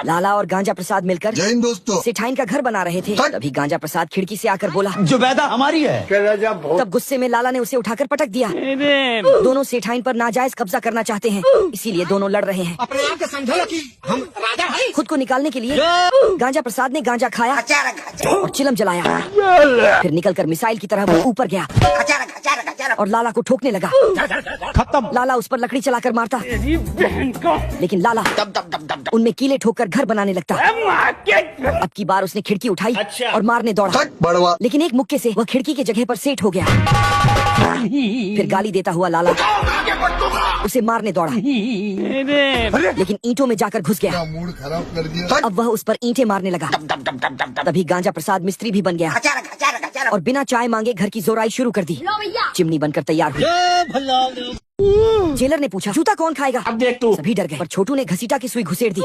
लाला और गांजा प्रसाद मिलकर जय हिंद दोस्तों। सेठाइन का घर बना रहे थे। तभी गांजा प्रसाद खिड़की से आकर बोला, जुबैदा हमारी है। तब गुस्से में लाला ने उसे उठाकर पटक दिया। दोनों सेठाइन पर नाजायज कब्जा करना चाहते हैं, इसीलिए दोनों लड़ रहे हैं। अपने आप को समझो कि हम राजा हैं। खुद को निकालने के लिए गांजा प्रसाद ने गांजा खाया और चिलम जलाया, फिर निकलकर मिसाइल की तरह ऊपर गया और लाला को ठोकने लगा। खत्म। लाला उस पर लकड़ी चलाकर मारता, लेकिन लाला उनमें कीले ठोककर घर बनाने लगता। अब की बार उसने खिड़की उठाई और मारने दौड़ा, बड़वा। लेकिन एक मुक्के से वह खिड़की की जगह पर सेट हो गया। फिर गाली देता हुआ लाला उसे मारने दौड़ा, लेकिन ईंटों में जाकर घुस गया। मूड खराब कर दिया। अब वह उस पर ईंटें मारने लगा। तभी गांजा प्रसाद मिस्त्री भी बन गया और बिना चाय मांगे घर की जोराई शुरू कर दी। चिमनी बनकर तैयार हुई। जेलर ने पूछा, जूता कौन खाएगा? अब देख तू। सभी डर गए, पर छोटू ने घसीटा की सुई घुसेड़ दी।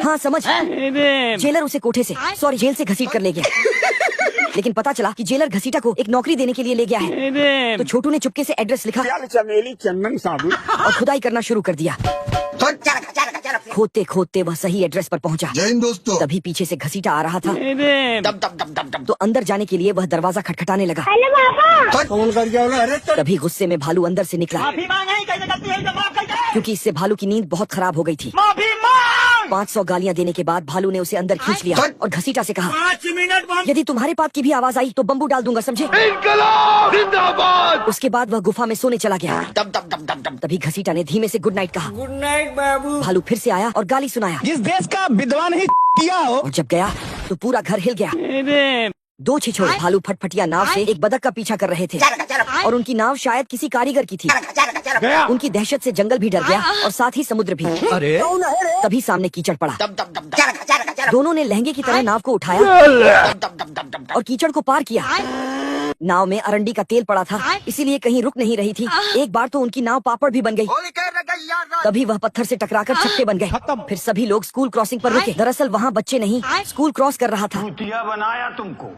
हाँ समझ। जेलर उसे कोठे से, सॉरी जेल से घसीट कर ले गया। लेकिन पता चला कि जेलर घसीटा को एक नौकरी देने के लिए ले गया है। तो छोटू ने चुपके से एड्रेस लिखा चमेली चंदन साबुन और खुदाई करना शुरू कर दिया। खोदते खोदते वह सही एड्रेस पर पहुंचा। जय हिंद दोस्तों। तभी पीछे से घसीटा आ रहा था। तो अंदर जाने के लिए वह दरवाजा खटखटाने लगा। फोन कर दिया। तभी गुस्से में भालू अंदर से निकला, क्योंकि इससे भालू की नींद बहुत खराब हो गई थी। 500 गालियां देने के बाद भालू ने उसे अंदर खींच लिया और घसीटा से कहा, 5 मिनट बाद यदि तुम्हारे पास की भी आवाज आई तो बम्बू डाल दूंगा, समझे? उसके बाद वह गुफा में सोने चला गया। तभी घसीटा ने धीमे से गुड नाइट कहा। गुड नाइट बाबू। भालू फिर से आया और गाली सुनाया। जिस देश का विद्वान ही किया हो। और जब गया तो पूरा घर हिल गया। 2 छिछोरे भालू फटफटिया नाव से एक बतख का पीछा कर रहे थे और उनकी नाव शायद किसी कारीगर की थी। उनकी दहशत से जंगल भी डर गया और साथ ही समुद्र भी। अरे तभी सामने कीचड़ पड़ा। दोनों ने लहंगे की तरह नाव को उठाया और कीचड़ को पार किया। नाव में अरंडी का तेल पड़ा था, इसीलिए कहीं रुक नहीं रही थी। एक बार तो उनकी नाव पापड़ भी बन गई। तभी वह पत्थर से टकराकर चट्टे बन गए। फिर सभी लोग स्कूल क्रॉसिंग पर रुके। दरअसल वहाँ बच्चे नहीं, स्कूल क्रॉस कर रहा था। बनाया तुमको।